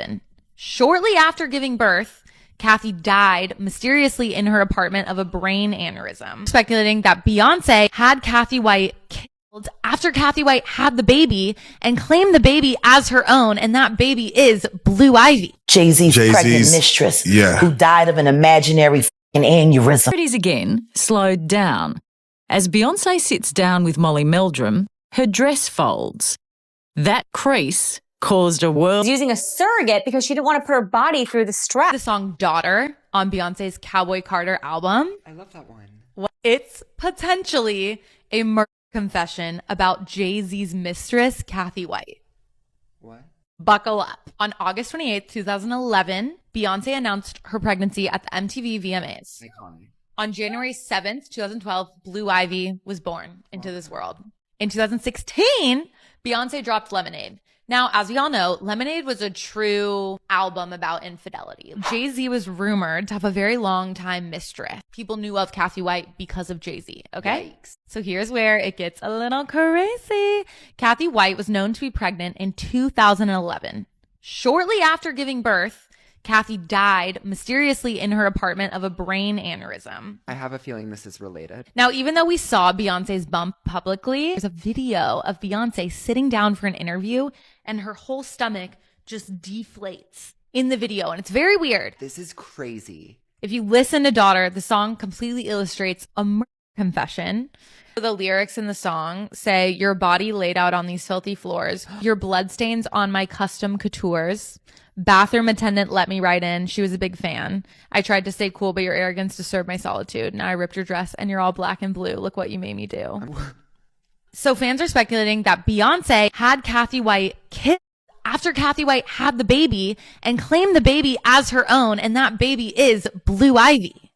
2011. Shortly after giving birth, Cathy died mysteriously in her apartment of a brain aneurysm, speculating that Beyonce had Cathy White killed after Cathy White had the baby and claimed the baby as her own, and that baby is Blue Ivy. Jay-Z's pregnant mistress who died of an imaginary aneurysm. Celebrities again slowed down. As Beyonce sits down with Molly Meldrum, her dress folds. That crease caused a world. Using a surrogate because she didn't want to put her body through the strap. The song Daughter on Beyonce's Cowboy Carter album. I love that one. It's potentially a murder confession about Jay-Z's mistress, Cathy White. What? Buckle up. On August 28th, 2011, Beyonce announced her pregnancy at the MTV VMAs. Iconic. On January 7th, 2012, Blue Ivy was born into this world. In 2016, Beyonce dropped Lemonade. Now, as we all know, Lemonade was a true album about infidelity. Jay-Z was rumored to have a very long time mistress. People knew of Cathy White because of Jay-Z, okay? Yikes. So here's where it gets a little crazy. Cathy White was known to be pregnant in 2011. Shortly after giving birth, Cathy died mysteriously in her apartment of a brain aneurysm. I have a feeling this is related. Now, even though we saw Beyonce's bump publicly, there's a video of Beyonce sitting down for an interview and her whole stomach just deflates in the video. And it's very weird. This is crazy. If you listen to Daughter, the song completely illustrates a murder confession. The lyrics in the song say, "Your body laid out on these filthy floors, your bloodstains on my custom coutures. Bathroom attendant let me right in. She was a big fan. I tried to stay cool, but your arrogance disturbed my solitude. Now I ripped your dress and you're all black and blue. Look what you made me do." So fans are speculating that Beyonce had Cathy White killed after Cathy White had the baby and claimed the baby as her own, and that baby is Blue Ivy.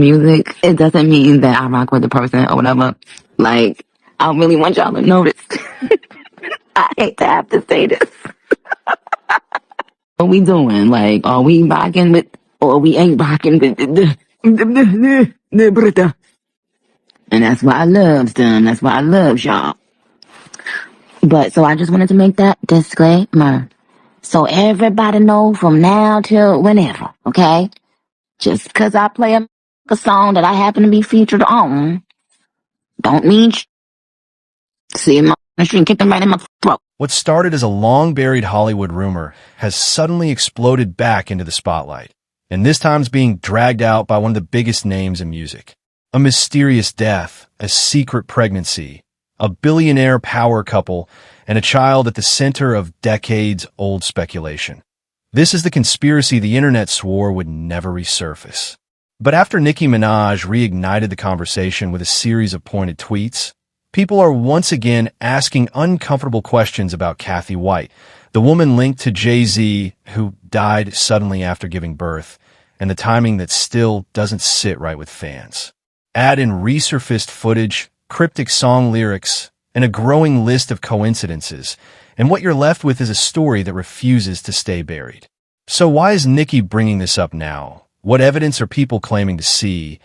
Music, it doesn't mean that I rock with the person or whatever. Like, I really want y'all to notice. I hate to have to say this. What we doing? Like, are we rocking with, or we ain't rocking with the and that's why I love them. That's why I love y'all. But, so I just wanted to make that disclaimer. So everybody know from now till whenever, okay? Just because I play a song that I happen to be featured on, don't mean see my machine kick them right in my throat. What started as a long-buried Hollywood rumor has suddenly exploded back into the spotlight, and this time is being dragged out by one of the biggest names in music. A mysterious death, a secret pregnancy, a billionaire power couple, and a child at the center of decades-old speculation. This is the conspiracy the internet swore would never resurface. But after Nicki Minaj reignited the conversation with a series of pointed tweets, people are once again asking uncomfortable questions about Cathy White, the woman linked to Jay-Z who died suddenly after giving birth, and the timing that still doesn't sit right with fans. Add in resurfaced footage, cryptic song lyrics, and a growing list of coincidences, and what you're left with is a story that refuses to stay buried. So why is Nicki bringing this up now? What evidence are people claiming to see?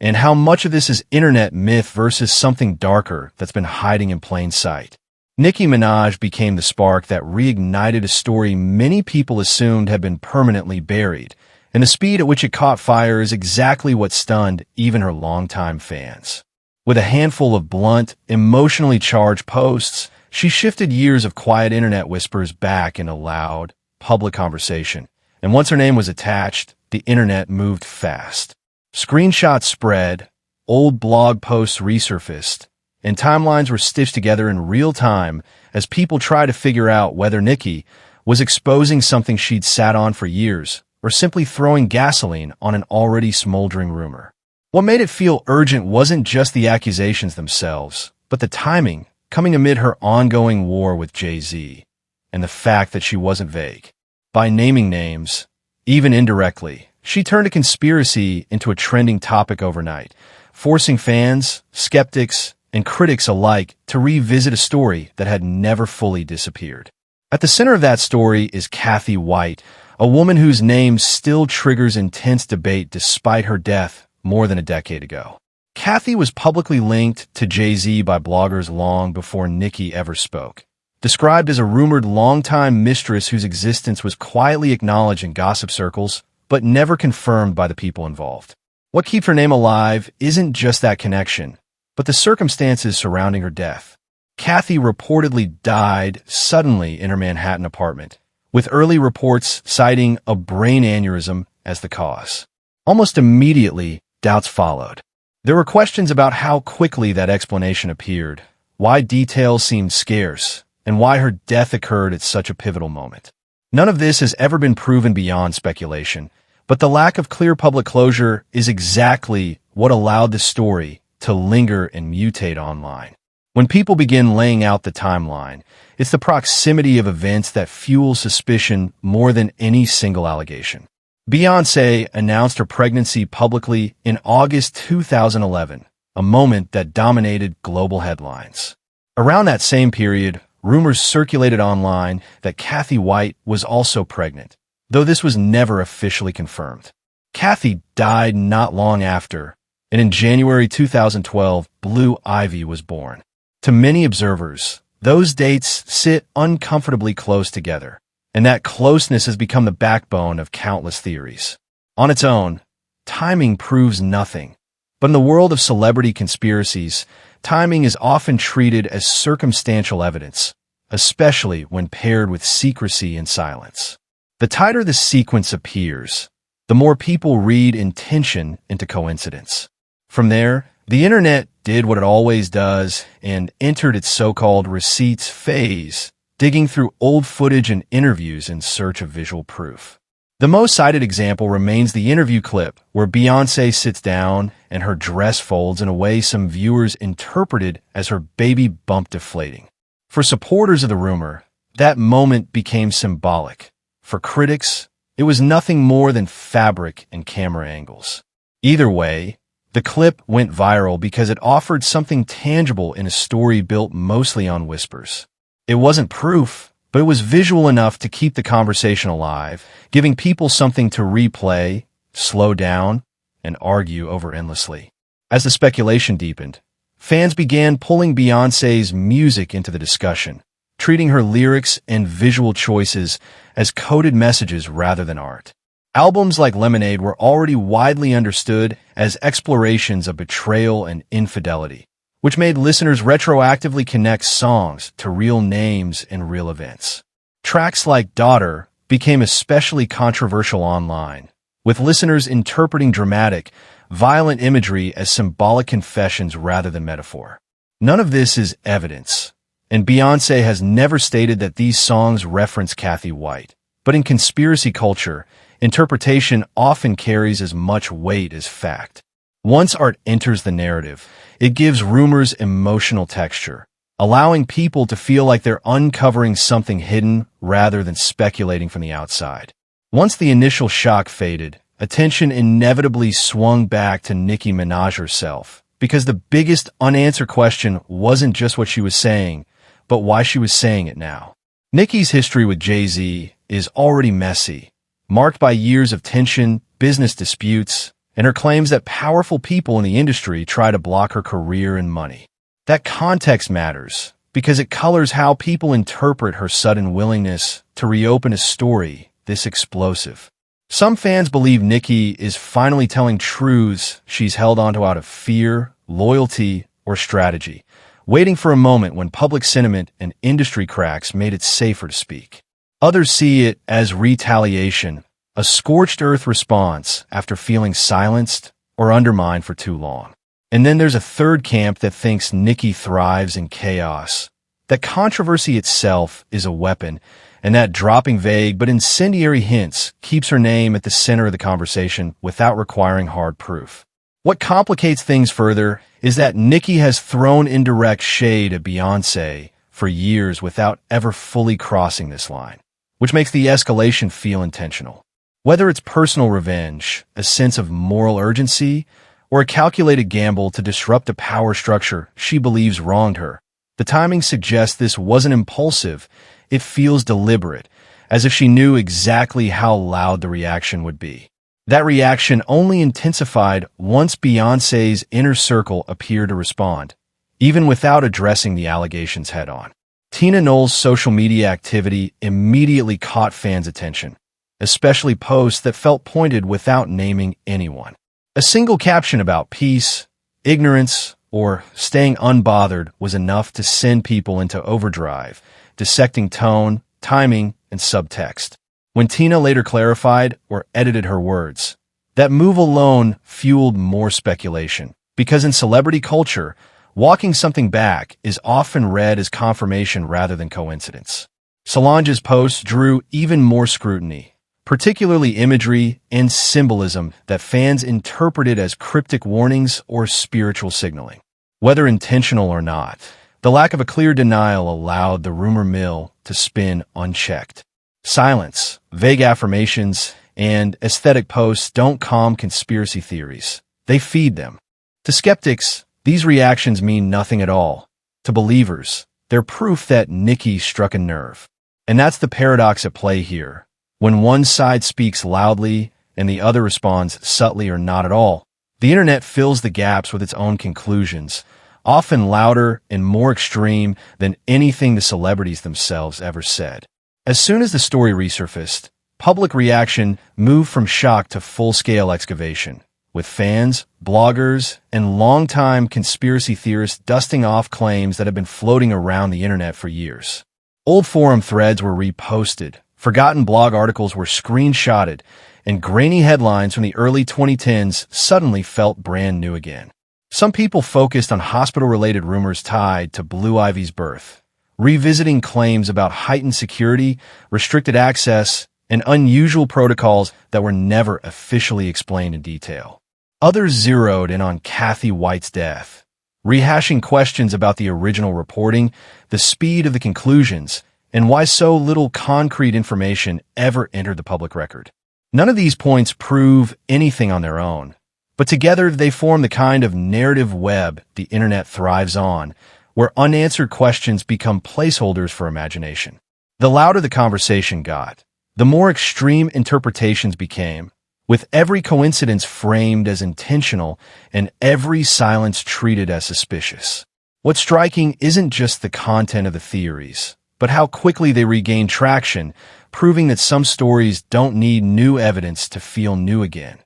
And how much of this is internet myth versus something darker that's been hiding in plain sight? Nicki Minaj became the spark that reignited a story many people assumed had been permanently buried, and the speed at which it caught fire is exactly what stunned even her longtime fans. With a handful of blunt, emotionally charged posts, she shifted years of quiet internet whispers back into loud, public conversation. And once her name was attached, the internet moved fast. Screenshots spread, old blog posts resurfaced, and timelines were stitched together in real time as people tried to figure out whether Nicki was exposing something she'd sat on for years or simply throwing gasoline on an already smoldering rumor. What made it feel urgent wasn't just the accusations themselves, but the timing, coming amid her ongoing war with Jay-Z, and the fact that she wasn't vague. By naming names, even indirectly, she turned a conspiracy into a trending topic overnight, forcing fans, skeptics, and critics alike to revisit a story that had never fully disappeared. At the center of that story is Cathy White, a woman whose name still triggers intense debate despite her death more than a decade ago. Cathy was publicly linked to Jay-Z by bloggers long before Nicki ever spoke. described as a rumored longtime mistress whose existence was quietly acknowledged in gossip circles, but never confirmed by the people involved. What keeps her name alive isn't just that connection, but the circumstances surrounding her death. Cathy reportedly died suddenly in her Manhattan apartment, with early reports citing a brain aneurysm as the cause. Almost immediately, doubts followed. There were questions about how quickly that explanation appeared, why details seemed scarce, and why her death occurred at such a pivotal moment. None of this has ever been proven beyond speculation, but the lack of clear public closure is exactly what allowed the story to linger and mutate online. When people begin laying out the timeline, it's the proximity of events that fuels suspicion more than any single allegation. Beyonce announced her pregnancy publicly in August 2011, a moment that dominated global headlines. Around that same period, rumors circulated online that Cathy White was also pregnant, though this was never officially confirmed. Cathy died not long after, and in January 2012, Blue Ivy was born. To many observers, those dates sit uncomfortably close together, and that closeness has become the backbone of countless theories. On its own, timing proves nothing, but in the world of celebrity conspiracies, timing is often treated as circumstantial evidence, especially when paired with secrecy and silence. The tighter the sequence appears, the more people read intention into coincidence. From there, the internet did what it always does and entered its so-called receipts phase, digging through old footage and interviews in search of visual proof. The most cited example remains the interview clip where Beyonce sits down and her dress folds in a way some viewers interpreted as her baby bump deflating. For supporters of the rumor, that moment became symbolic. For critics, it was nothing more than fabric and camera angles. Either way, the clip went viral because it offered something tangible in a story built mostly on whispers. It wasn't proof, but it was visual enough to keep the conversation alive, giving people something to replay, slow down, and argue over endlessly. As the speculation deepened, fans began pulling Beyonce's music into the discussion, treating her lyrics and visual choices as coded messages rather than art. Albums like Lemonade were already widely understood as explorations of betrayal and infidelity, which made listeners retroactively connect songs to real names and real events. Tracks like Daughter became especially controversial online, with listeners interpreting dramatic, violent imagery as symbolic confessions rather than metaphor. None of this is evidence, and Beyonce has never stated that these songs reference Cathy White. But in conspiracy culture, interpretation often carries as much weight as fact. Once art enters the narrative, it gives rumors emotional texture, allowing people to feel like they're uncovering something hidden rather than speculating from the outside. Once the initial shock faded, attention inevitably swung back to Nicki Minaj herself, because the biggest unanswered question wasn't just what she was saying, but why she was saying it now. Nicki's history with Jay-Z is already messy, marked by years of tension, business disputes, and her claims that powerful people in the industry try to block her career and money. That context matters, because it colors how people interpret her sudden willingness to reopen a story this explosive. Some fans believe Nicki is finally telling truths she's held onto out of fear, loyalty, or strategy, waiting for a moment when public sentiment and industry cracks made it safer to speak. Others see it as retaliation, a scorched earth response after feeling silenced or undermined for too long. And then there's a third camp that thinks Nicki thrives in chaos, that controversy itself is a weapon, and that dropping vague but incendiary hints keeps her name at the center of the conversation without requiring hard proof. What complicates things further is that Nicki has thrown indirect shade at Beyonce for years without ever fully crossing this line, which makes the escalation feel intentional. Whether it's personal revenge, a sense of moral urgency, or a calculated gamble to disrupt a power structure she believes wronged her, the timing suggests this wasn't impulsive. It feels deliberate, as if she knew exactly how loud the reaction would be. That reaction only intensified once Beyonce's inner circle appeared to respond, even without addressing the allegations head-on. Tina Knowles' social media activity immediately caught fans' attention, especially posts that felt pointed without naming anyone. A single caption about peace, ignorance, or staying unbothered was enough to send people into overdrive, dissecting tone, timing, and subtext. When Tina later clarified or edited her words, that move alone fueled more speculation, because in celebrity culture, walking something back is often read as confirmation rather than coincidence. Solange's posts drew even more scrutiny, particularly imagery and symbolism that fans interpreted as cryptic warnings or spiritual signaling. Whether intentional or not, the lack of a clear denial allowed the rumor mill to spin unchecked. Silence, vague affirmations, and aesthetic posts don't calm conspiracy theories. They feed them. To skeptics, these reactions mean nothing at all. To believers, they're proof that Nicki struck a nerve. And that's the paradox at play here. When one side speaks loudly and the other responds subtly or not at all, the internet fills the gaps with its own conclusions, often louder and more extreme than anything the celebrities themselves ever said. As soon as the story resurfaced, public reaction moved from shock to full-scale excavation, with fans, bloggers, and longtime conspiracy theorists dusting off claims that have been floating around the internet for years. Old forum threads were reposted, forgotten blog articles were screenshotted, and grainy headlines from the early 2010s suddenly felt brand new again. Some people focused on hospital-related rumors tied to Blue Ivy's birth, revisiting claims about heightened security, restricted access, and unusual protocols that were never officially explained in detail. Others zeroed in on Cathy White's death, rehashing questions about the original reporting, the speed of the conclusions, and why so little concrete information ever entered the public record. None of these points prove anything on their own, but together they form the kind of narrative web the internet thrives on, where unanswered questions become placeholders for imagination. The louder the conversation got, the more extreme interpretations became, with every coincidence framed as intentional and every silence treated as suspicious. What's striking isn't just the content of the theories, but how quickly they regain traction, proving that some stories don't need new evidence to feel new again.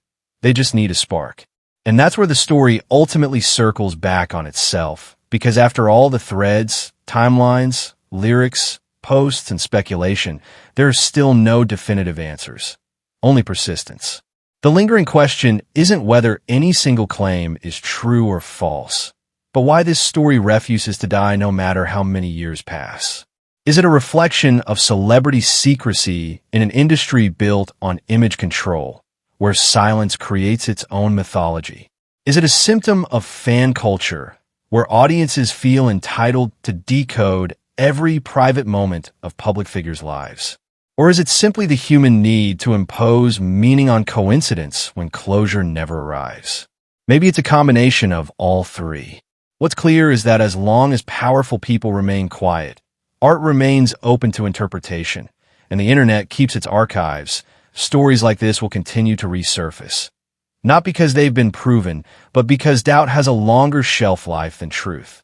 They just need a spark. And that's where the story ultimately circles back on itself, because after all the threads, timelines, lyrics, posts, and speculation, there are still no definitive answers, only persistence. The lingering question isn't whether any single claim is true or false, but why this story refuses to die no matter how many years pass. Is it a reflection of celebrity secrecy in an industry built on image control, where silence creates its own mythology? Is it a symptom of fan culture, where audiences feel entitled to decode every private moment of public figures' lives? Or is it simply the human need to impose meaning on coincidence when closure never arrives? Maybe it's a combination of all three. What's clear is that as long as powerful people remain quiet, art remains open to interpretation, and the internet keeps its archives, stories like this will continue to resurface. Not because they've been proven, but because doubt has a longer shelf life than truth.